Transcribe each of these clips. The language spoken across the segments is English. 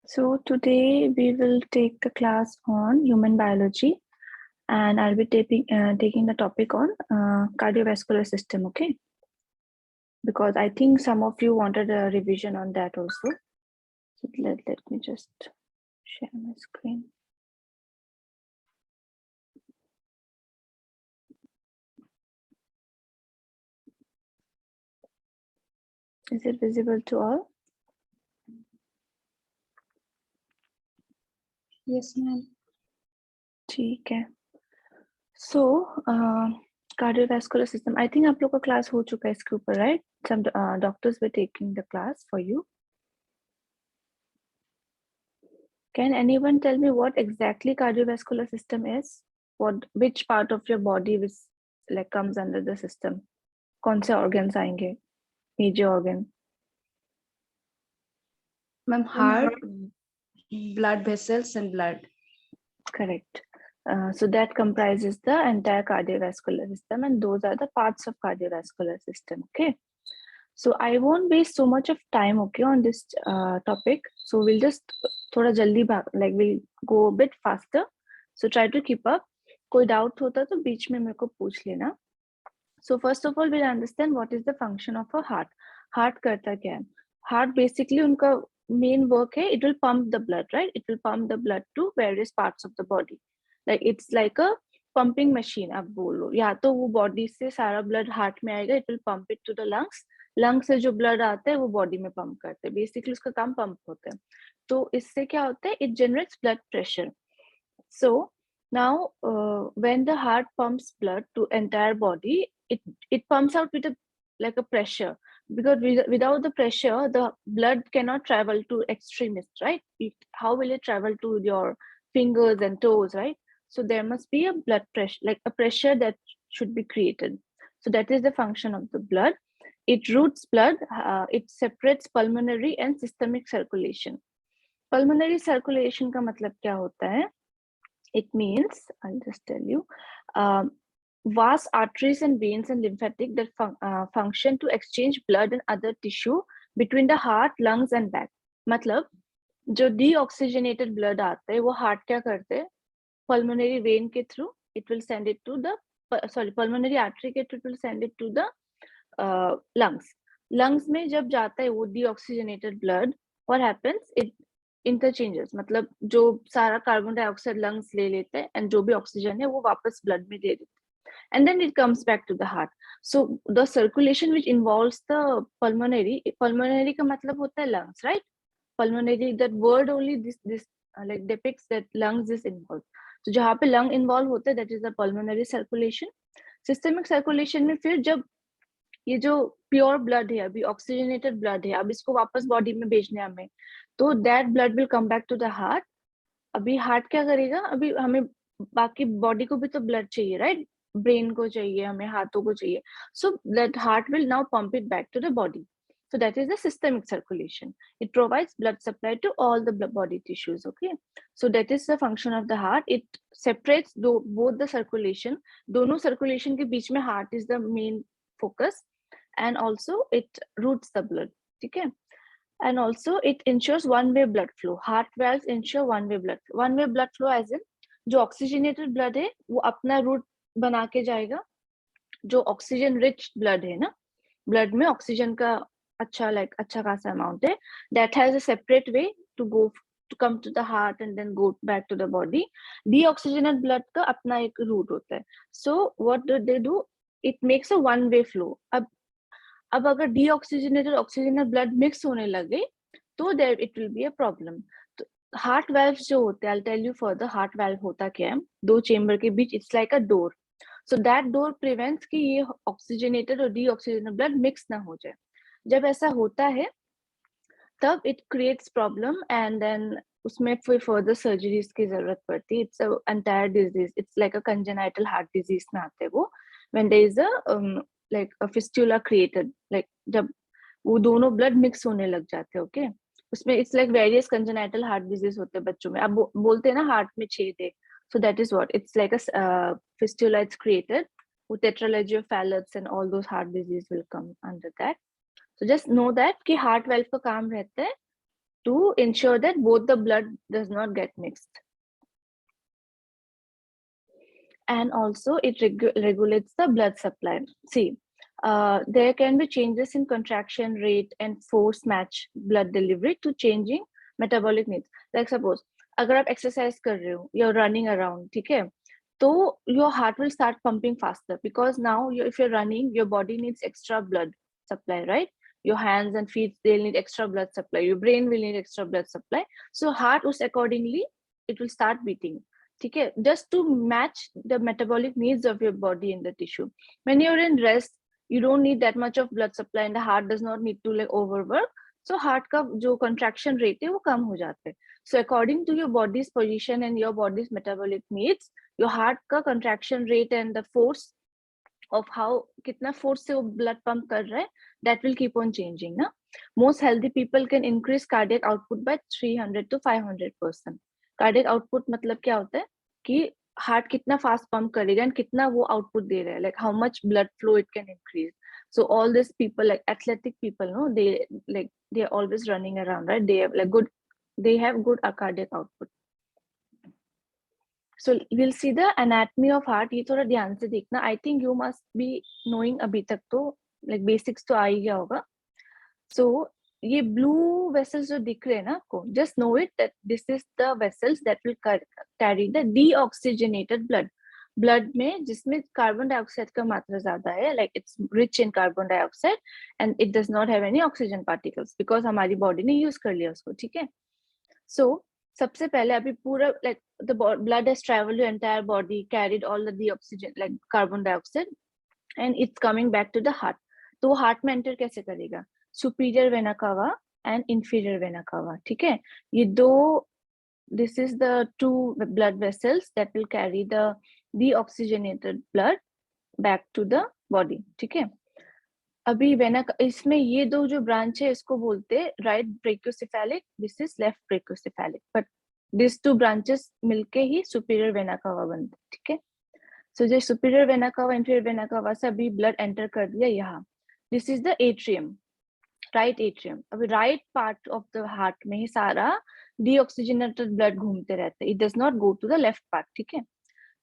So today we will take the class on human biology, and I'll be taking the topic on cardiovascular system, okay? Because I think some of you wanted a revision on that also. So let me just share my screen. Is it visible to all? Yes, ma'am. ठीक है. So cardiovascular system, I think आप लोग का class हो चुका है इसके ऊपर, right? Some doctors were taking the class for you. Can anyone tell me what exactly cardiovascular system is? Which part of your body which like comes under the system? कौन से organs आएंगे? Major organ. Ma'am, heart, blood vessels, and blood. Correct. So that comprises the entire cardiovascular system, and those are the parts of cardiovascular system. Okay. So I won't waste so much of time, okay, on this topic. So we'll just थोड़ा जल्दी like we'll go a bit faster. So try to keep up. कोई doubt होता तो बीच में मेरे को पूछ लेना. So first of all, we'll understand what is the function of a heart. Heart करता क्या है? Heart basically उनका main work है, it will pump the blood, right? It will pump the blood to various parts of the body. Like it's like a pumping machine. आप बोलो या तो वो body से सारा blood heart में आएगा, it will pump it to the lungs. Lungs से जो blood आता है वो body में pump करते हैं. Basically उसका काम pump होता है. तो इससे क्या होता है? It generates blood pressure. So now when the heart pumps blood to entire body, it pumps out with a pressure, because without the pressure the blood cannot travel to extremists, right? How will it travel to your fingers and toes, right? So there must be a blood pressure, like a pressure that should be created. So that is the function of the blood. It routes blood, it separates pulmonary and systemic circulation. Pulmonary circulation का मतलब क्या होता है? It means, I'll just tell you, vast arteries and veins and lymphatic that function to exchange blood and other tissue between the heart, lungs and back. मतलब जो deoxygenated blood आता है वो heart क्या करते हैं? Pulmonary vein के through it will send it to the pulmonary artery के through it will send it to the lungs. Lungs में जब जाता है वो deoxygenated blood, what happens? It interchanges, मतलब जो सारा कार्बन डाइऑक्साइड लंग्स ले लेते हैं एंड जो भी ऑक्सीजन है वो वापस ब्लड में दे देते हैं, and then it comes back to the heart. So the circulation which involves the pulmonary का मतलब होता है lungs, right? Pulmonary, that word only this like depicts that lungs is involve. तो जहाँ पे लंग इन्वॉल्व होता है that is the pulmonary circulation. Systemic circulation में फिर जब ये जो प्योर ब्लड है, अभी ऑक्सीजनेटेड ब्लड है, अब इसको वापस बॉडी में भेजने हमें, तो that blood will come back to the heart. अभी हार्ट क्या करेगा? अभी हमें बाकी बॉडी को भी तो ब्लड चाहिए, राइट? ब्रेन को चाहिए, हमें हाथों को चाहिए. So that heart will now pump it back to the body. So that is the systemic circulation. It provides blood supply to all the body tissues. Okay, so that is the function of the heart. It separates both the circulation. दोनों circulation के बीच में heart is the main focus, and also it routes the blood. Okay, and also it ensures one-way blood flow. Heart valves ensure one-way blood flow. One-way blood flow as in जो oxygenated blood है वो अपना route बना के जाएगा. जो oxygen rich blood है ना, blood में oxygen का अच्छा खासा amount है, that has a separate way to come to the heart and then go back to the body. Deoxygenated blood का अपना एक route होता है. So what do they do? It makes a one-way flow. अब अगर deoxygenated oxygenated blood mix होने लगे तो there it will be a problem. तो heart valves जो होते हैं, I'll tell you further heart valve होता क्या है. दो chamber के बीच it's like a door. So that door prevents कि ये oxygenated और deoxygenated blood mix ना हो जाए. जब ऐसा होता है तब it creates problem, and then उसमें फिर further surgeries की जरूरत पड़ती है. It's a entire disease. It's like a congenital heart disease में आते हैं वो, when there is a like a fistula created, like जब वो दोनों blood mix होने लग जाते हैं. Okay, उसमें it's like various congenital heart disease होते हैं बच्चों में. अब बोलते हैं ना heart में छेद है, so that is what it's like a fistula it's created. वो tetralogy of Fallot's and all those heart disease will come under that. So just know that कि heart valve का काम रहता है to ensure that both the blood does not get mixed. And also it regulates the blood supply. See, there can be changes in contraction rate and force match blood delivery to changing metabolic needs. Like suppose अगर आप exercise कर रहे हो, you're running around, ठीक है? तो your heart will start pumping faster because now if you're running, your body needs extra blood supply, right? Your hands and feet, they'll need extra blood supply. Your brain will need extra blood supply. So heart was accordingly, it will start beating. ठीक है, just to match the metabolic needs of your body in the tissue. When you're in rest, you don't need that much of blood supply and the heart does not need to like overwork. So heart का जो contraction rate है वो कम हो जाते हैं. So according to your body's position and your body's metabolic needs, your heart का contraction rate and the force of how कितना force से वो blood pump कर रहा है, that will keep on changing ना. Most healthy people can increase cardiac output by 300 to 500%. Cardiac output मतलब क्या होता है कि हार्ट कितना फास्ट पंप करेगा एंड कितना वो आउटपुट दे रहा है, like how much blood flow it can increase. So all this people like athletic people know they are always running around, right? They have good cardiac output. So we'll see the anatomy of heart. ये थोड़ा ध्यान से देखना. I think you must be knowing अभी तक तो like basics तो आ ही गया होगा. So ये blue vessels जो दिख रहे हैं ना आपको, just know it that this is the vessels that will carry the deoxygenated blood में जिसमें कार्बन डाइऑक्साइड का मात्रा ज्यादा है, like it's rich in carbon dioxide and it does not have any oxygen particles because हमारी body ने use कर लिया उसको, ठीक है. So सबसे पहले अभी पूरा like the blood has traveled your entire body, carried all the deoxygen like carbon dioxide and it's coming back to the heart. तो वो heart में enter कैसे करेगा? Superior vena cava and inferior vena cava, ठीक है. ये दो, this is the two blood vessels that will carry the deoxygenated blood back to the body, ठीक है. अभी वेना इसमें ये दो जो ब्रांच है इसको बोलते हैं right brachiocephalic, this is left brachiocephalic, but this two branches मिलके ही सुपीरियर वेना कावा बनते, ठीक है. सो जो superior vena cava inferior vena cava से अभी ब्लड एंटर कर दिया यहाँ, this is the atrium, right atrium. अभी right part of the heart में ही सारा डीऑक्सीजनेटेड ब्लड घूमते रहते हैं, it does not go to the left part, ठीक है.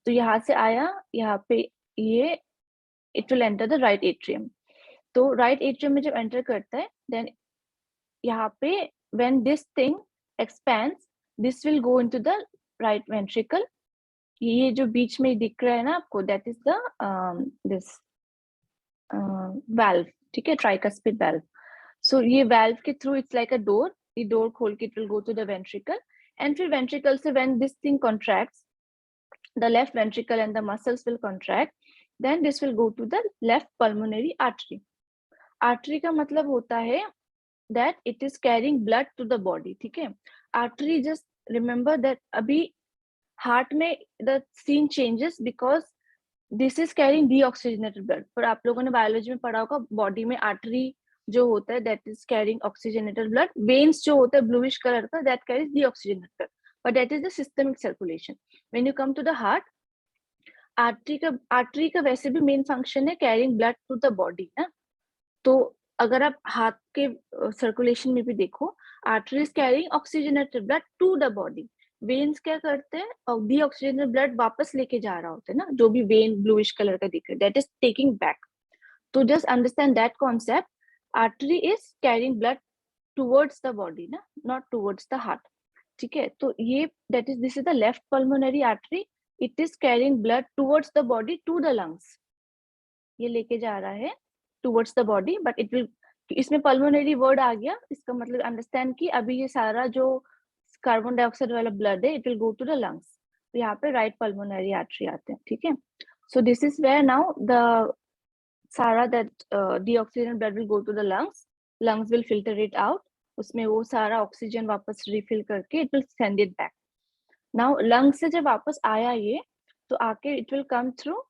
तो यहाँ से आया यहाँ पे ये it will enter the right atrium. तो राइट एट्रियम में जब एंटर करता है देन यहाँ पे when this thing expands this will go into the right ventricle. ये जो बीच में दिख रहा है ना आपको, that is the this valve, ठीक है, ट्राइकस्पिड वाल्व. सो ये वाल्व के through it's like a door, ये डोर खोल के it will go to the ventricle and फिर वेंट्रिकल से when this thing contracts the left ventricle and the muscles will contract, then this will go to the left pulmonary artery. Artery का मतलब होता है that it is carrying blood to the body, ठीक है. Artery, just remember that अभी heart में the scene changes because this is carrying deoxygenated blood. पर आप लोगों ने बायोलॉजी में पढ़ा होगा बॉडी में आर्टरी जो होता है that is carrying oxygenated blood. Veins जो होता है bluish color का that carries deoxygenated blood. But that is the systemic circulation. When you come to the heart, artery का वैसे भी मेन फंक्शन है carrying blood to the body ना. तो अगर आप हाथ के सर्कुलेशन में भी देखो, artery is carrying oxygenated blood to the body. Veins क्या करते हैं, और डीऑक्सीजनेटेड ब्लड वापस लेके जा रहा होता है ना, जो भी वेन ब्लूइश कलर का दिख रहा है दैट इज टेकिंग बैक. तो just understand that concept. Artery is carrying blood towards the body ना, नॉट टुवर्ड्स द हार्ट, ठीक है. तो ये that is this is the left pulmonary artery, it is carrying blood towards the body to the lungs. ये लेके जा रहा है towards the body, but it will, इसमें पल्मोनरी वर्ड आ गया, इसका मतलब अंडरस्टैंड कि अभी ये सारा जो कार्बन डाइऑक्साइड वाला ब्लड है it will go to the lungs. तो यहाँ पे राइट पल्मोनरी आर्टरी आते हैं, ठीक है. So this is where now the सारा that deoxygen blood will go to the lungs. Lungs will filter it out, उसमें वो सारा ऑक्सीजन वापस रिफिल करके it will send it back. Now lungs से जब वापस आया ये, तो आके it will come through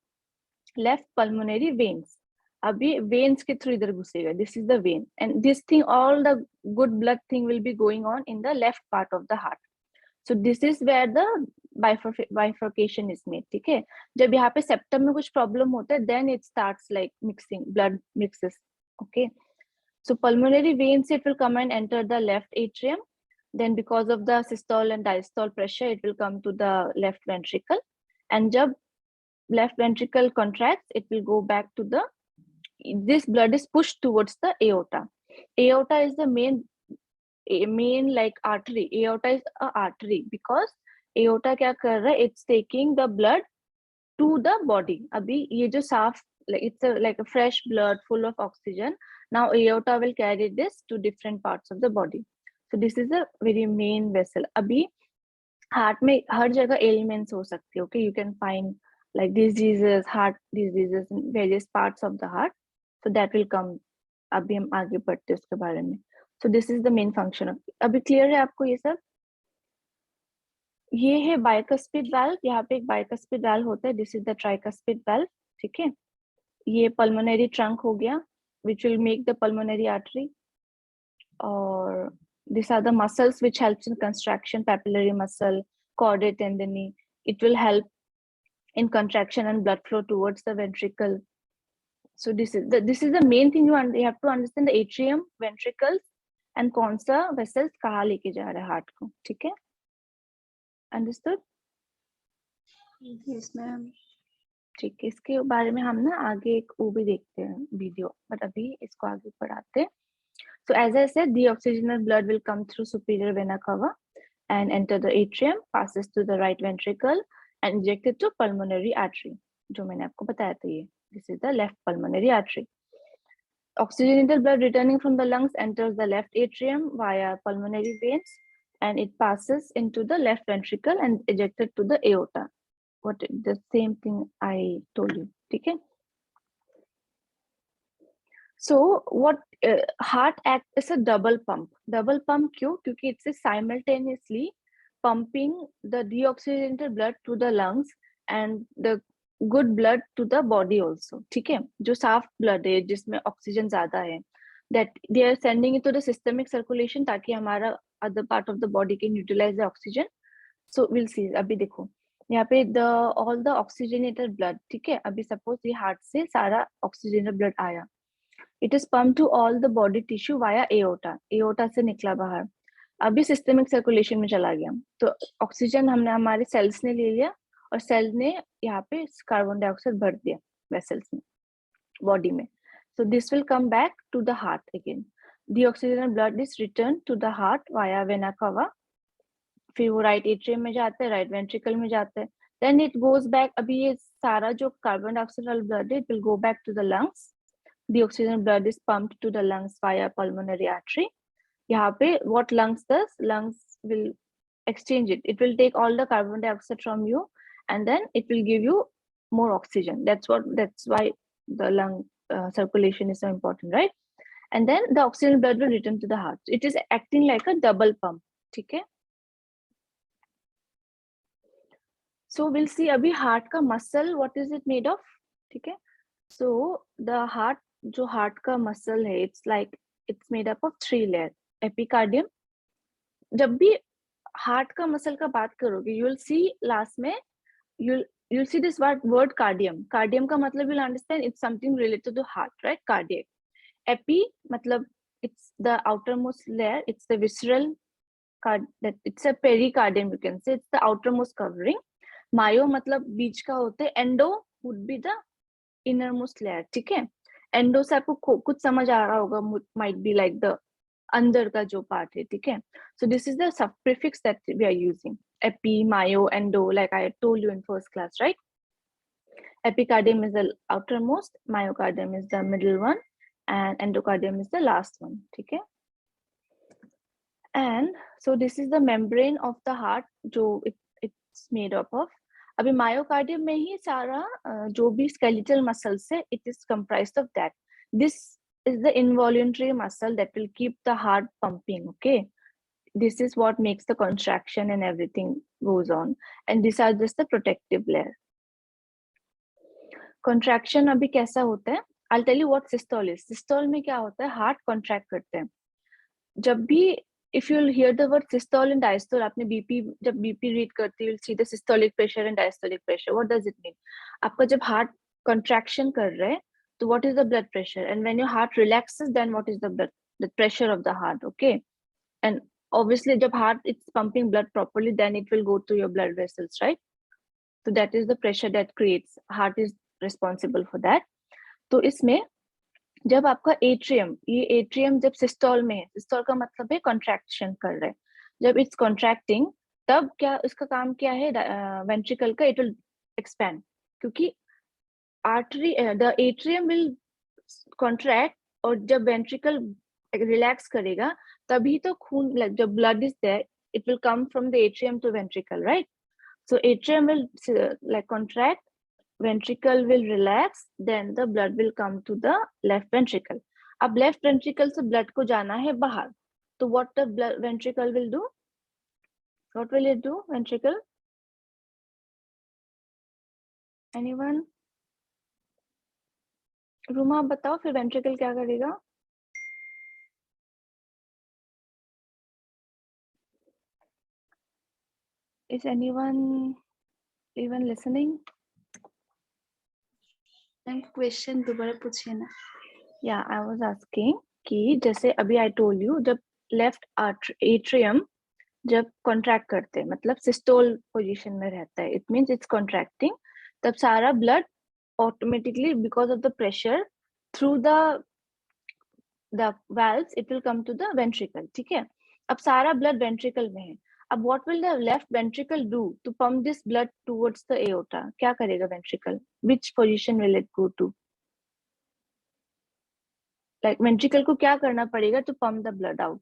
left pulmonary veins. अभी वेन्स के थ्रू इधर घुसेगा, this is the vein and this thing all the good blood thing will be going on in the left part of the heart. So this is where the bifurcation is made, ठीक है. जब यहाँ पे septum में कुछ problem होता है then it starts like mixing, blood mixes, okay. So pulmonary veins, it will come and enter the left atrium. then because of the systole and diastole pressure it will come to the left ventricle, and jab left ventricle contracts it will go back to the, this blood is pushed towards the aorta. Aorta is the main like artery. Aorta is a artery because aorta kya kar raha hai, it's taking the blood to the body. Abhi ye jo saaf, like it's like a fresh blood full of oxygen. Now aorta will carry this to different parts of the body. So this is a very main vessel. Abhi heart में हर जगह ailments हो सकती है. Okay, you can find like diseases, heart diseases in various parts of the heart. So that will come. अभी हम आगे बढ़ते हैं उसके बारे में. So this is the main function of. अभी clear है आपको ये सब? ये है bicuspid valve. यहाँ पे एक bicuspid valve होता है. This is the tricuspid valve. ठीक है. ये pulmonary trunk हो गया, which will make the pulmonary artery. और these are the muscles which helps in contraction, papillary muscle, chordae tendineae. It will help in contraction and blood flow towards the ventricle. So this is the main thing you have to understand, the atrium, ventricles and कौन सा vessels कहाँ लेके जा रहा है heart को. ठीक है? Understood? Yes, ma'am. ठीक है, इसके बारे में हम ना आगे एक वो भी देखते हैं वीडियो, बट अभी इसको आगे पढ़ाते हैं. So as I said, deoxygenated blood will come through superior vena cava and enter the atrium, passes to the right ventricle and injected to pulmonary artery. जो मैंने आपको बताया था ये. This is the left pulmonary artery. Oxygenated blood returning from the lungs enters the left atrium via pulmonary veins and it passes into the left ventricle and ejected to the aorta. What the same thing I told you. Okay. So what heart act is a double pump. Double pump क्यों? क्योंकि it's simultaneously pumping the deoxygenated blood to the lungs and the good blood to the body also. ठीक है? जो साफ blood है जिसमें oxygen ज़्यादा है, that they are sending it to the systemic circulation ताकि हमारा other part of the body can utilize the oxygen. So we'll see. अभी देखो यहाँ पे all the oxygenated blood, ठीक है? अभी suppose ये heart से सारा oxygenated blood आया. It is pumped to all the body tissue via aorta. Aorta से निकला बाहर. अभी systemic circulation में चला गया. तो oxygen हमने हमारे cells ने ले लिया और cells ने यहाँ पे carbon dioxide भर दिया vessels में, body में. So this will come back to the heart again. Deoxygenated blood is returned to the heart via vena cava. फिर वो right atrium में जाता है, right ventricle में जाता है. Then it goes back. अभी ये सारा जो carbon dioxide वाला blood है, it will go back to the lungs. The oxygen blood is pumped to the lungs via pulmonary artery. यहाँ पे what lungs does? Lungs will exchange it. It will take all the carbon dioxide from you, and then it will give you more oxygen. That's why the lung circulation is so important, right? And then the oxygen blood will return to the heart. It is acting like a double pump. ठीक है? So we'll see अभी heart का muscle, what is it made of? ठीक है? So the heart, जो heart का muscle है, it's made up of 3 layers. Epicardium. जब भी heart का muscle का बात करोगे, you will see last में you'll see this word cardium. Cardium का मतलब you'll understand it's something related to heart, right? Cardiac. Epi मतलब it's the outermost layer. It's the visceral. It's a pericardium. You can say it's the outermost covering. Myo मतलब बीच का होते हैं. Endo would be the innermost layer. ठीक है? Endo से आपको कुछ समझ आ रहा होगा, might be like the अंदर का जो part है. ठीक है? So this is the suffix that we are using. Epi, myo, endo, like I told you in first class, right? Epicardium is the outermost, myocardium is the middle one, and endocardium is the last one. ठीक है? And so this is the membrane of the heart जो it's made up of. अभी myocardium में ही सारा जो भी skeletal muscles है, it is comprised of that. This is the involuntary muscle that will keep the heart pumping. Okay, this is what makes the contraction and everything goes on, and these are just the protective layer. Contraction अभी कैसा होता है? I'll tell you what systole is. Systole में क्या होता है? Heart contract करते हैं. जब भी if you'll hear the word systole and diastole, आपने BP जब BP read करते you'll see the systolic pressure and diastolic pressure. What does it mean? आपका जब heart contraction कर रहा है, so what is the blood pressure? And when your heart relaxes, then what is the pressure of the heart? Okay, and obviously जब heart is pumping blood properly, then it will go to your blood vessels, right? So that is the pressure that creates, heart is responsible for that. तो इसमें जब आपका atrium, ये atrium जब systole में है, systole का मतलब है कॉन्ट्रैक्शन कर रहे हैं, जब इट्स कॉन्ट्रैक्टिंग तब क्या इसका काम क्या है, वेंट्रिकल का, इट विल एक्सपैंड, क्योंकि artery, the atrium will contract, और जब वेंट्रिकल रिलैक्स करेगा तभी तो खून, जब blood is there, it will come from the atrium to ventricle, right? So atrium will like contract, ventricle will relax, then the blood will come to the left ventricle. अब left ventricle से blood को जाना है बाहर, तो what the blood ventricle will do? What will it do, ventricle? Anyone? Ruma आप बताओ फिर ventricle क्या करेगा? Is anyone even listening? Question दोबारा पूछिए ना. Yeah, I was asking कि जैसे अभी I told you, जब left atrium जब contract करते हैं, मतलब systole position में रहता है, it means it's contracting, तब सारा blood automatically because of the pressure through the valves it will come to the ventricle, ठीक है? अब सारा blood ventricle में है, अब what will the left ventricle do to pump this blood towards the aorta? क्या करेगा ventricle? Which position will it go to? Like ventricle को क्या करना पड़ेगा to pump the blood out?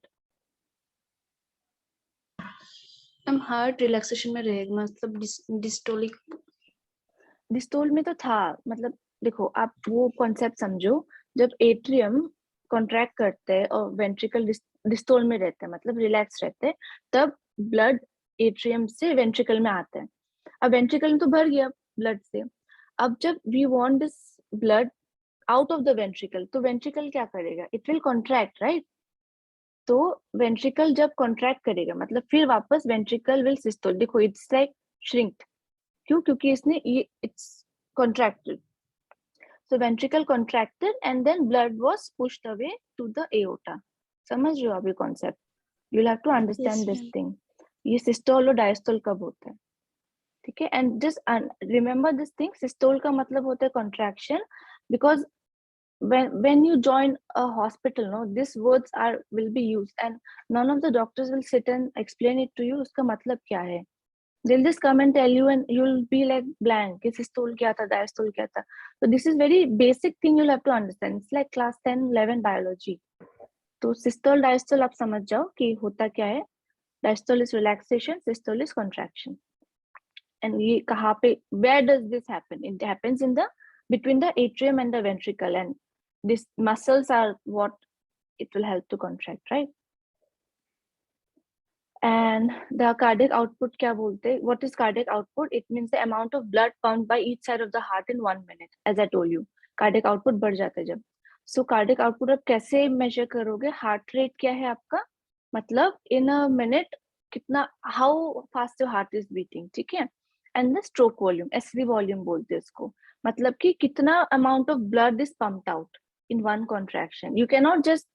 हम हार्ट रिलैक्सेशन में रहेगा, मतलब डिस्टोलिक. डिस्टोल में तो था, मतलब देखो आप वो कॉन्सेप्ट समझो, जब एट्रियम कॉन्ट्रैक्ट करते हैं और वेंट्रिकल डिस्टोल में रहते हैं, मतलब रिलैक्स रहते हैं, तब ब्लड एट्रियम से वेंट्रिकल में आता है. अब वेंट्रिकल में तो भर गया ब्लड से, अब जब we want this blood out of the ventricle, तो वेंट्रिकल क्या करेगा? It will contract, right? तो वेंट्रिकल जब कॉन्ट्रैक्ट करेगा मतलब फिर वापस वेंट्रिकल विल सिस्टोल. देखो इट्स लाइक श्रिंक्ड, क्यों? क्योंकि इसने ये it's contracted, so ventricle contracted and then blood was pushed away to the aorta. समझ रहे हो अभी concept? You'll have to understand this thing. ये systole और diastole कब होता है, ठीक है? And just remember this thing, systole का मतलब होता है contraction, because when you join a hospital, no, these words will be used and none of the doctors will sit and explain it to you. उसका मतलब क्या है? They'll just come and tell you and you'll be like blank. Systole क्या था, diastole क्या था? So this is very basic thing you'll have to understand. It's like class 10, 11 biology. तो systole, diastole आप समझ जाओ कि होता क्या है. Diastole is relaxation, systole is contraction. And ये कहाँ पे, where does this happen? It happens in the between the atrium and the ventricle, and these muscles are what it will help to contract, right? And the cardiac output क्या बोलते हैं? What is cardiac output? It means the amount of blood pumped by each side of the heart in 1 minute. As I told you, cardiac output बढ़ जाता है जब. So cardiac output आप कैसे measure करोगे? Heart rate क्या है आपका? मतलब in a minute कितना, how fast your heart is beating, ठीक है? And the stroke volume, SV volume बोलते हैं इसको. मतलब कि कितना amount of blood is pumped out in one contraction. You cannot just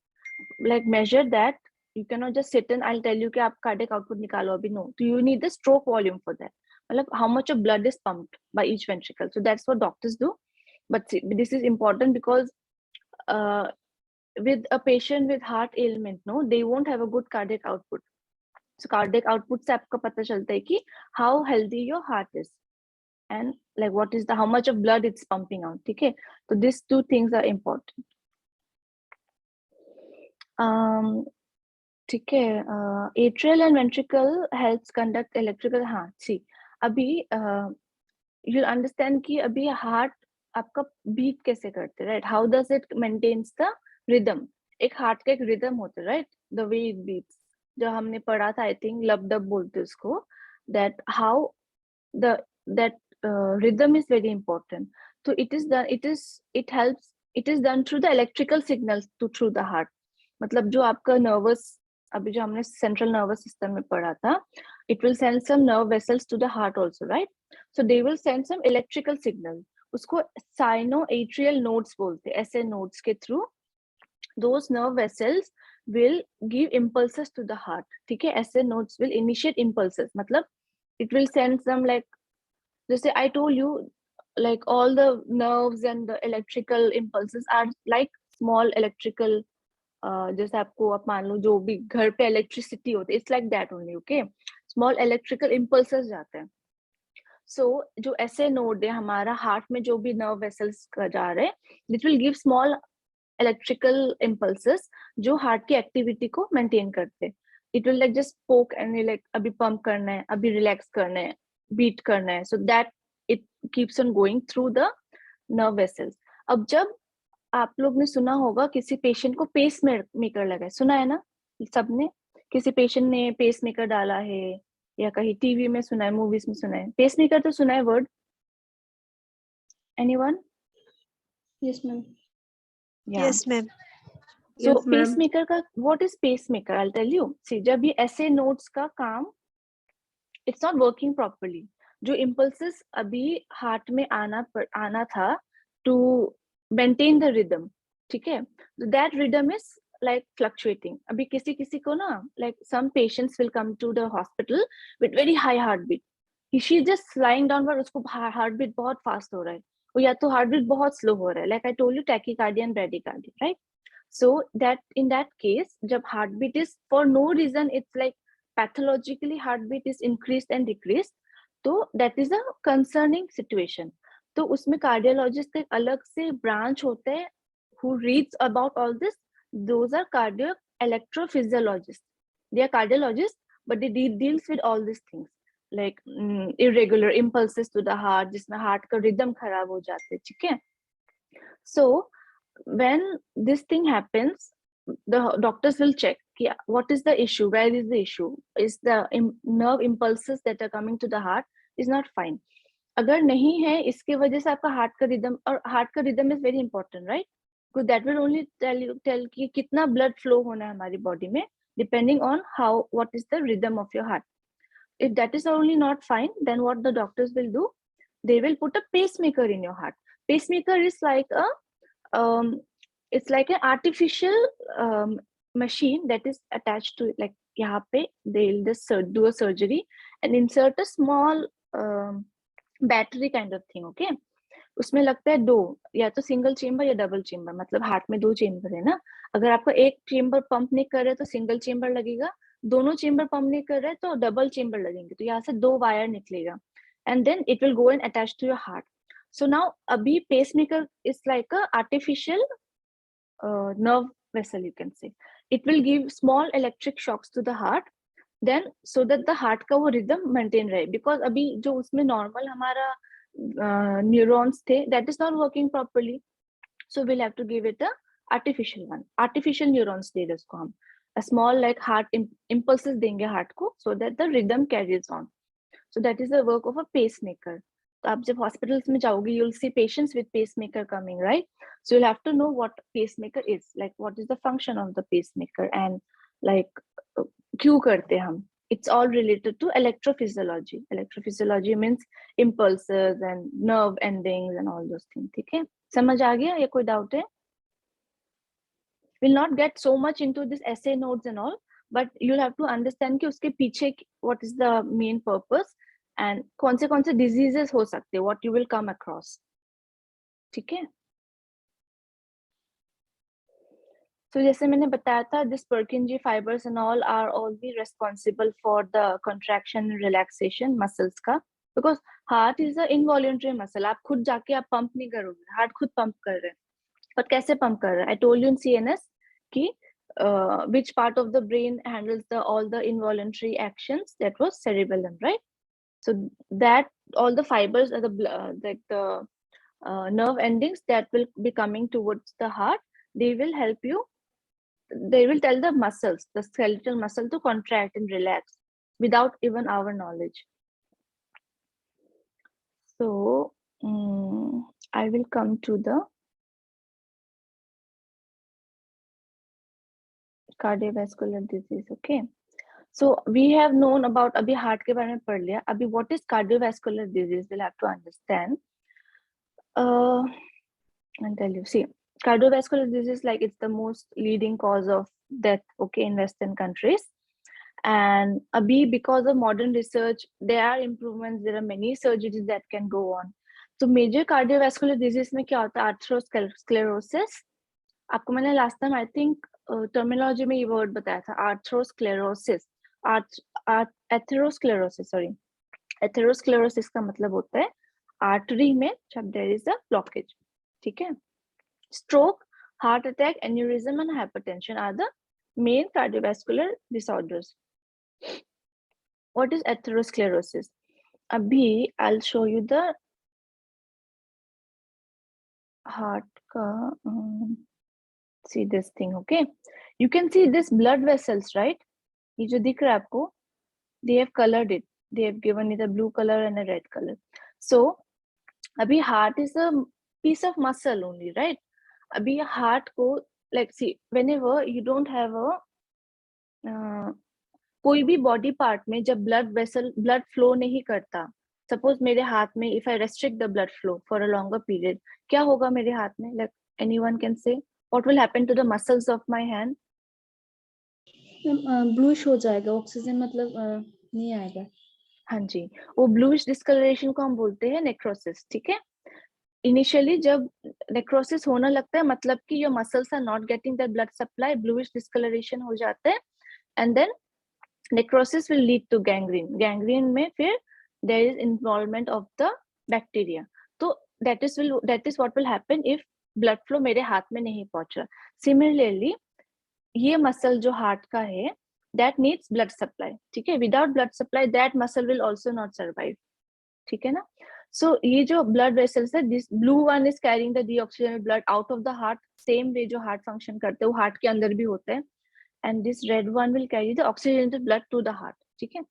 like measure that. You cannot just sit and I'll tell you कि आप cardiac output निकालो अभी. No, so you need the stroke volume for that. मतलब how much of blood is pumped by each ventricle. So that's what doctors do. But see, this is important because with a patient with heart ailment, no, they won't have a good cardiac output. So cardiac output से आपको पता चलता है कि how healthy your heart is and like what is the how much of blood it's pumping out. ठीक है? So these two things are important. ठीक है. Atrial and ventricle helps conduct electrical. हाँ, see, अभी you'll understand कि अभी heart आपका beat कैसे करते हैं, right? How does it maintains the rhythm? एक heart का एक rhythm होता है, right? The way it beats. जो हमने पढ़ा था, I think लब डब बोलते उसको. That how that rhythm is very important. So it is done. It helps. It is done through the electrical signals through the heart. मतलब जो आपका nervous, अभी जो हमने central nervous system में पढ़ा था, it will send some nerve vessels to the heart also, right? So they will send some electrical signal. उसको sinoatrial nodes बोलते हैं, ऐसे nodes के through those nerve vessels will give impulses to the heart. ठीक है, SA nodes will initiate impulses, मतलब it will send some, like, just say I told you, like all the nerves and the electrical impulses are like small electrical, जैसे आपको आप मान लो जो भी घर पे इलेक्ट्रिसिटी होती है, it's like that only, okay, small electrical impulses जाते हैं. सो जो ऐसे नोड है हमारा हार्ट में, जो भी नर्व वेसल्स का जा रहे हैं, it will give small electrical impulses जो हार्ट की एक्टिविटी को मेंटेन करते हैं. इट विल लाइक जस्ट पोक एंड लाइक अभी पंप करना है, अभी रिलैक्स करना है, बीट करना है, so that it keeps on going through the nerve vessels. अब जब आप लोग ने सुना होगा किसी पेशेंट को पेस मेकर लगा है, सुना है ना सबने, किसी पेशेंट ने पेस मेकर डाला है या कहीं टीवी में सुना है, मूवीज में सुना है, पेस मेकर तो सुना है word, anyone? Yes, ma'am. Yeah. Yes, ma'am. So Yes, ma'am. pacemaker का, what is pacemaker? I'll tell you. See, जब ये ऐसे nodes का काम, it's not working properly. जो impulses अभी heart में आना था to maintain the rhythm, ठीक है? So that rhythm is like fluctuating. अभी किसी को ना, like some patients will come to the hospital with very high heartbeat. She just lying down पर उसको heartbeat बहुत fast हो रहा है, और या तो heartbeat बहुत slow हो रहा है. Like I told you, tachycardia and bradycardia, right? So that in that case, जब heartbeat is for no reason, it's like pathologically heartbeat is increased and decreased, तो that is a concerning situation. तो उसमें cardiologist का एक अलग से branch होते हैं who reads about all this. Those are cardiac electrophysiologists. They are cardiologists, but they deals with all these things like irregular impulses to the heart, जिसमें heart का rhythm खराब हो जाते हैं, ठीक है? So when this thing happens, the doctors will check what is the issue, where is the issue, is the nerve impulses that are coming to the heart is not fine. अगर नहीं है, इसके वजह से आपका हार्ट का rhythm, और heart का rhythm is very important, right? Because that will only tell कि कितना ब्लड फ्लो होना है हमारी बॉडी में, depending on how what is the rhythm of your heart. If that is only not fine, then what the doctors will do, they will put a pacemaker in your heart. Pacemaker is like a it's like an artificial machine that is attached to, like यहाँ पे they'll just do a surgery and insert a small battery kind of thing, okay? उसमें लगता है दो, या तो single chamber या double chamber, मतलब हार्ट में दो चेम्बर है ना. अगर आपका एक चेम्बर पंप नहीं कर रहे तो सिंगल चेम्बर लगेगा, दोनों चेम्बर पंप नहीं कर रहे तो डबल चेम्बर लगेंगे, तो यहाँ से दो वायर निकलेगा and then it will go and attach to your heart. So now अभी pacemaker is like a artificial nerve vessel, you can say. It will give small electric shocks to the heart, then so that the heart का वो rhythm maintain रहे, because अभी जो उसमें normal हमारा neurons थे, that is not working properly, so we'll have to give it a artificial one, artificial neurons दे दे उसको हम, a small like heart impulses देंगे heart को, so that the rhythm carries on. So that is the work of a pacemaker. तो आप जब hospitals में जाओगे, you'll see patients with pacemaker coming, right? So you'll have to know what pacemaker is, like what is the function of the pacemaker, and like क्यों करते हम. It's all related to electrophysiology. Electrophysiology means impulses and nerve endings and all those things. ठीक है, समझ आ गया या कोई doubt है? We'll not get so much into this essay notes and all, but you'll have to understand कि उसके पीछे what is the main purpose and कौन से diseases हो सकते, what you will come across. ठीक है? So जैसे मैंने बताया था, this Purkinje fibers and all are only responsible for the contraction and relaxation muscles का, because heart is an involuntary muscle. आप खुद जाके आप pump नहीं करोगे, heart खुद pump कर रहे हैं, but कैसे pump कर रहा है? I told you in CNS कि which part of the brain handles all the involuntary actions, that was cerebellum, right? So that all the fibers are the nerve endings that will be coming towards the heart, they will help you, they will tell the muscles, the skeletal muscle, to contract and relax without even our knowledge. So I will come to the cardiovascular disease. Okay, so we have known about, अभी heart के बारे में पढ़ लिया, अभी what is cardiovascular disease, we'll have to understand. I'll tell you. See, cardiovascular disease, like it's the most leading cause of death, okay, in Western countries. And abhi, because of modern research, there are improvements, there are many surgeries that can go on. So major cardiovascular disease में क्या होता है? Atherosclerosis. आपको मैंने last time I think terminology में ये word बताया था, आर्थरोस्क्लेरोसिस, एथेरोस्क्लेरोसिस, सॉरी, एथेरोस्क्लेरोसिस का मतलब होता है आर्टरी में जब देयर इज अ ब्लॉकेज, ठीक है. Stroke, heart attack, aneurysm and hypertension are the main cardiovascular disorders. What is atherosclerosis? अभी I will show you the heart का, see this thing, okay, you can see this blood vessels, right? ये जो दिख रहा है आपको, they have colored it, they have given it a blue color and a red color. So अभी heart is a piece of muscle only, right? अभी heart को, like see, whenever you don't have a कोई भी body part में जब blood flow नहीं करता, suppose मेरे हाथ में if I restrict the blood flow for a longer period, क्या होगा मेरे हाथ में? Like anyone can say what will happen to the muscles of my hand? Bluish हो जाएगा, ऑक्सीजन मतलब नहीं आएगा. हाँ जी, वो ब्लूइश डिस्कलरेशन को हम बोलते हैं नेक्रोसिस, ठीक है. इनिशियली जब नेक्रोसिस होना लगता है मतलब कि your muscles are not getting the blood supply, bluish discoloration हो जाता है, and then necrosis will lead to gangrene. Gangrene में फिर there is involvement of the bacteria. तो that is what will happen if blood flow मेरे हाथ में नहीं पहुंच रहा. सिमिलरली ये मसल जो हार्ट का है, that needs blood supply, ठीक है. without blood supply that muscle will also not survive, ठीक है ना. so ये जो blood vessels है, this blue one is carrying the deoxygenated blood out of the heart, same way जो heart function करते हैं वो heart के अंदर भी होते हैं, and this red one will carry the oxygenated blood to the heart, ठीक है.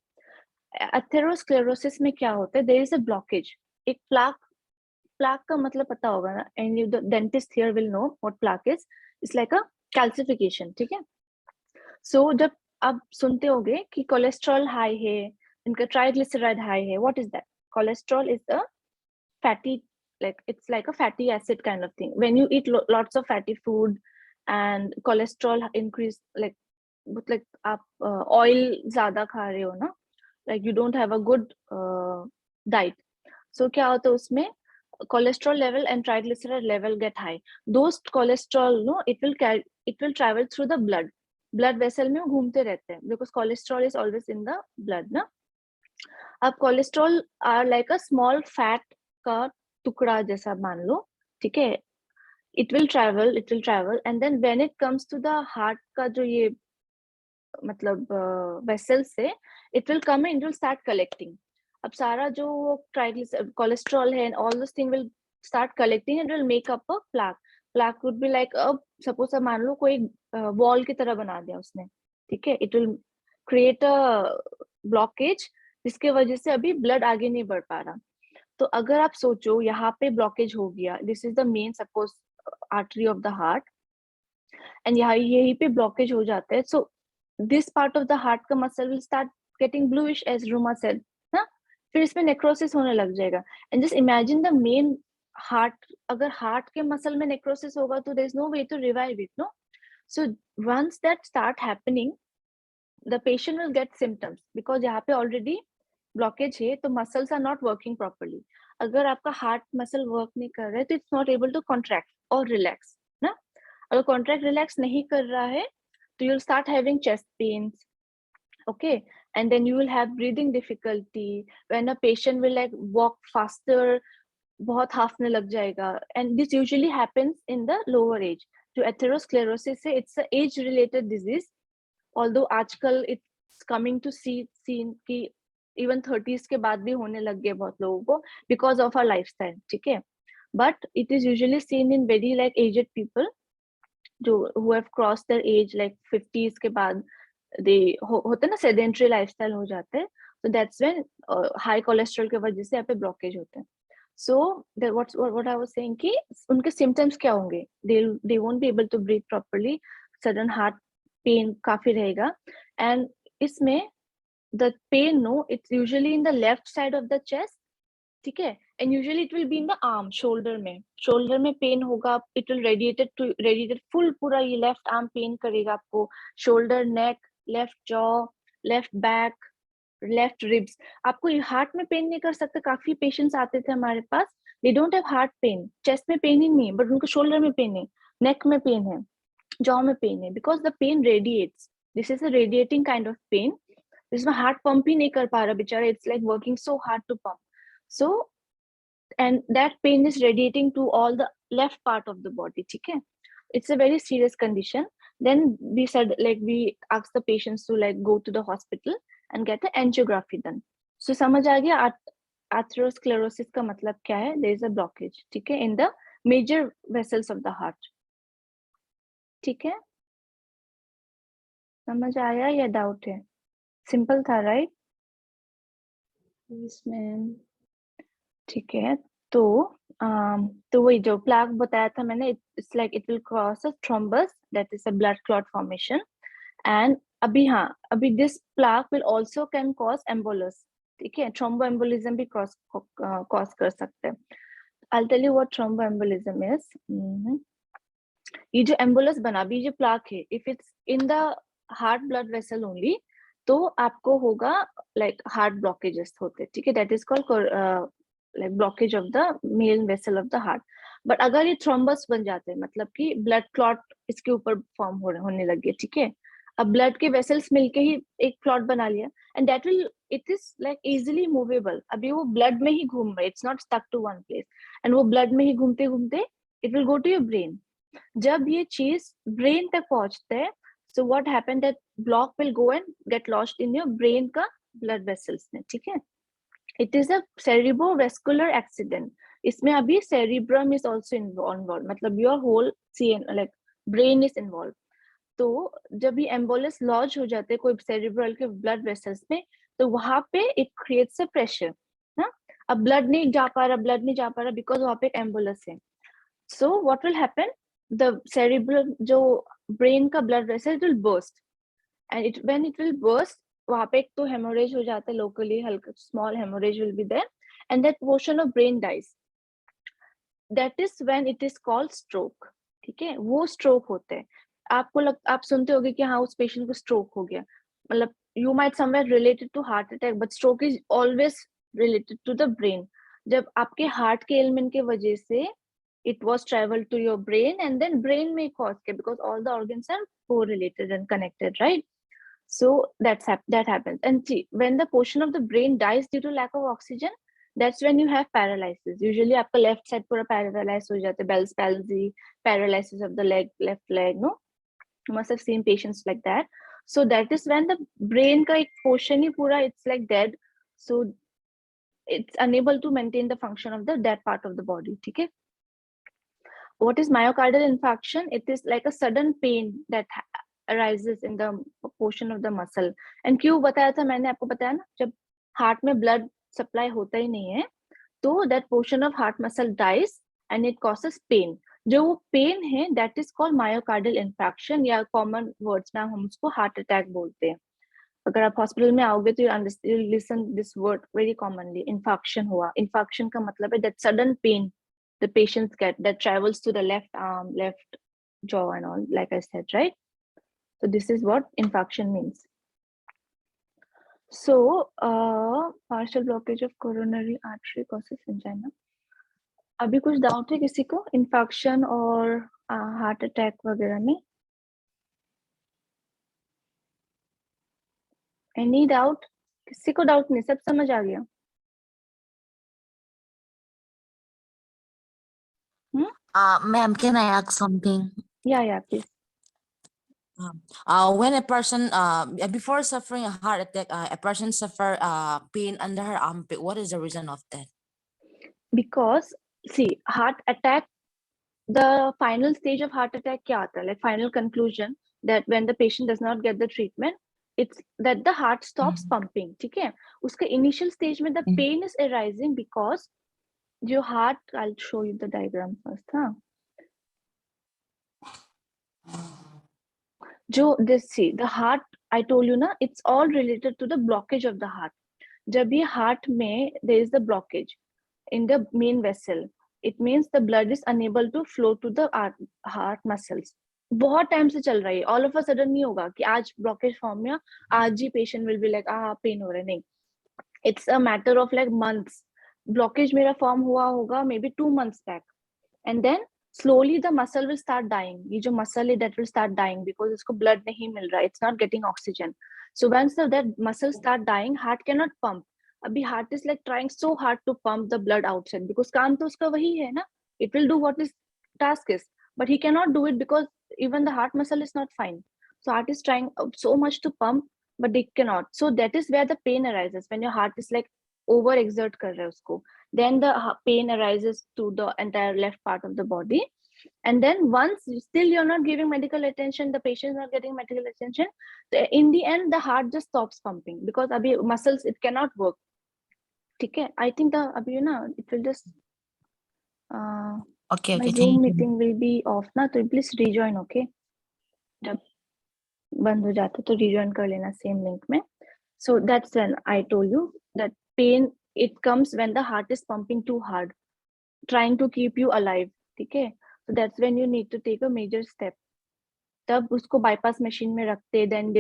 एथेरोस्क्लेरोसिस में क्या होता है? there is a blockage, एक plaque का मतलब पता होगा ना, and you, the dentist here will know what plaque is. it's like a calcification, ठीक है. so जब आप सुनते होगे कि कोलेस्ट्रॉल हाई है, इनका ट्राइग्लिसराइड हाई है, what is that? Cholesterol is a fatty, like it's like a fatty acid kind of thing. when you eat lots of fatty food and cholesterol increase, like आप oil ज़्यादा खा रहे हो ना, like you don't have a good diet, so क्या होता है उसमें? cholesterol level and triglyceride level get high. those cholesterol, no, it will travel through the blood vessel में घूमते रहते हैं, because cholesterol is always in the blood ना. अब cholesterol are like a small fat का टुकड़ा जैसा मान लो, ठीक है. it will travel and then when it comes to the heart का जो ये मतलब vessels से, it will come and it will start collecting. अब सारा जो cholesterol है and all those thing will start collecting and will make up a plaque would be like a, suppose मान लो कोई wall की तरह बना दिया उसने, ठीक है. it will create a blockage जिसके वजह से अभी blood आगे नहीं बढ़ पा रहा. तो अगर आप सोचो यहाँ पे blockage हो गया, this is the main suppose artery of the heart, and यहाँ यहीं पे blockage हो जाता है, so this part of the heart का muscle will start getting bluish as Ruma said, ना. फिर इसमें necrosis होने लग जाएगा. and just imagine the main heart, अगर heart के muscle में necrosis होगा तो there is no way to revive it, no. so once that start happening, the patient will get symptoms because यहाँ पे already blockage है, तो muscles are not working properly. अगर आपका heart muscle work नहीं कर रहा है तो it's not able to contract or relax, ना. अगर contract relax नहीं कर रहा है तो you'll start having chest pains, okay, and then you will have breathing difficulty. when a patient will like walk faster, बहुत हाफने लग जाएगा, and this usually happens in the lower age. जो atherosclerosis है, it's a age related disease, although आजकल it's coming to seen कि even 30s के बाद भी होने लग गए बहुत लोगों को because of our lifestyle, ठीक है. but it is usually seen in very like aged people जो who have crossed their age like 50s के बाद, they होते ना sedentary lifestyle हो जाते हैं, so that's when high cholesterol के वजह से यहाँ पे blockage होते हैं. so what I was saying कि उनके symptoms क्या होंगे? they won't be able to breathe properly, sudden heart pain काफी रहेगा, and इसमें the pain, no, it's usually in the left side of the chest, ठीक है, and usually it will be in the arm, shoulder में pen होगा, it will radiated full, पूरा ये left arm pen करेगा आपको, shoulder, neck, left jaw, left back, left ribs. आपको heart में पेन नहीं कर सकते. काफी पेशेंट्स आते थे हमारे पास, they don't have heart pain, chest में पेन ही नहीं है, बट उनको शोल्डर में पेन है, नेक में पेन है, जॉ में पेन है, because the pain radiates. This is a radiating kind of pain, जिसमें हार्ट पंप ही नहीं कर पा रहा बेचारा. It's like working so hard to pump. So and that pain is radiating to all the left part of the body. ठीक है, it's a very serious condition. Then we said, like, we asked the patients to like go to the hospital and get an angiography done. So समझ आ गया atherosclerosis का मतलब क्या है? There is a blockage, ठीक है, in the major vessels of the heart. ठीक है, समझ आया या डाउट है? सिंपल था, राइट? Yes, ma'am. ठीक है, तो वही जो प्लाक बताया था मैंने, it's like it will cause a thrombus, that is a blood clot formation. And अभी this plaque will also can cause embolus. ठीक है, थ्रोम्बोएम्बोलिज्म भी कॉज कर सकते हैं. I tell you what thromboembolism is. ये जो एम्बोलस बना, भी जो प्लाक है, if it's in the heart blood vessel only, तो आपको होगा लाइक हार्ट ब्लॉकेजेस होते. ठीक है, that is called like blockage of the main vessel of the heart. but अगर ये थ्रोम्बस बन जाते हैं, मतलब कि ब्लड क्लॉट इसके ऊपर फॉर्म होने लग गए. ठीक है, अब ब्लड के वेसल्स मिलके ही एक क्लॉट बना लिया, and that will, it is like easily movable. अभी वो ब्लड में ही घूम रहा है, it's not stuck to one place, and वो ब्लड में ही घूमते घूमते it will go to your brain. जब ये चीज ब्रेन तक पहुंचते हैं, so what happen, that block will go and get lost in your brain का ब्लड वेसल्स में. ठीक है, it is a cerebrovascular accident. इसमें अभी cerebrum is also involved, मतलब your whole CN, like brain is involved. तो जब ये एम्बोलस लॉज हो जाते हैं कोई सेरिब्रल के ब्लड वेसल्स में, तो वहां पे इट क्रिएट्स अ प्रेशर. ना, अब ब्लड नहीं जा पा रहा बिकॉज वहां पे एक एम्बोलस है. So what will happen, the cerebral जो ब्रेन का blood vessel will burst, and it when it will burst, वहां पे एक तो हेमोरेज हो जाता है लोकली, हल्का small haemorrhage will be there, and that portion of brain dies. That is when it is called stroke. ठीक है, वो स्ट्रोक होते हैं. आप सुनते होगे कि हाँ उस पेशेंट को स्ट्रोक हो गया, मतलब you might somewhere related to heart attack, but stroke is always related to the brain. जब आपके हार्ट के एलिमेंट के वजह से it was traveled to your brain, and then brain may cause it, because all the organs are correlated and connected, right? So that happens. And see, when the portion of the brain dies due to lack of oxygen, that's when you have paralysis. Usually आपका left side पूरा paralyzed हो जाता है, Bell's palsy, paralysis of the left leg, no? You must have seen patients like that. So that is when the brain का एक portion ही पूरा, it's like dead, so it's unable to maintain the function of that part of the body. ठीक है. What is myocardial infarction? It is like a sudden pain that arises in the portion of the muscle. And क्यों बताया था मैंने आपको, बताया ना, जब हार्ट में ब्लड सप्लाई होता ही नहीं है, तो that portion of heart muscle dies and it causes pain. जो वो पेन है, that is called myocardial infarction, या कॉमन वर्ड्स में हम उसको हार्ट अटैक बोलते हैं. अगर आप हॉस्पिटल में आओगे तो you listen this word very commonly, infarction हुआ. Infarction का मतलब है that sudden pain the patients get that travels to the left arm, left jaw and all, like I said, right? So this is what infarction means. So partial blockage of coronary artery causes angina. अभी कुछ doubt है किसी को infection और heart attack वगैरह में? Any doubt? किसी को डाउट नहीं, सब समझ आ गया? Ma'am, can I ask something? Yeah, please. When a person, before suffering a heart attack, a person suffer pain under her armpit, what is the reason of that? Because see, heart attack, the final stage of heart attack क्या आता है, like final conclusion, that when the patient does not get the treatment, it's that the heart stops pumping. ठीक है, उसके initial stage में the pain is arising because जो heart, I'll show you the diagram first. हाँ, जो this, see, the heart, I told you ना, it's all related to the blockage of the heart. जब ये heart में there is the blockage, in the main vessel. It means the blood is unable to flow to the heart muscles. बहुत time से चल रहा है, all of a sudden नहीं होगा कि आज ब्लॉकेज फॉर्म में आज ही patient will be like pain हो रहा है, नहीं. It's a matter of like months. Blockage मेरा फॉर्म हुआ होगा maybe 2 months back, and then slowly the muscle will start dying. ये जो muscle है that will start dying because इसको blood नहीं मिल रहा है, it's not getting oxygen. So once that muscle start dying, heart cannot pump. अभी heart is like trying so hard to pump the blood outside because काम तो उसका वही है ना, it will do what its task is, but he cannot do it because even the heart muscle is not fine. So heart is trying so much to pump but it cannot. So that is where the pain arises, when your heart is like over exert कर रहा है उसको. Then the pain arises to the entire left part of the body. And then once still you're not giving medical attention, the patient is not getting medical attention, in the end the heart just stops pumping because abhi muscles it cannot work. Okay, I think the abhi na it will just Okay, my okay, Zoom thank you. meeting will be off na, so please rejoin. Okay, जब बंद हो जाता तो rejoin कर लेना same link में. So that's when I told you that pain it comes when the heart is pumping too hard, trying to keep you alive. Okay, so that's when you need to take a major step. तब उसको bypass machine में रखते, then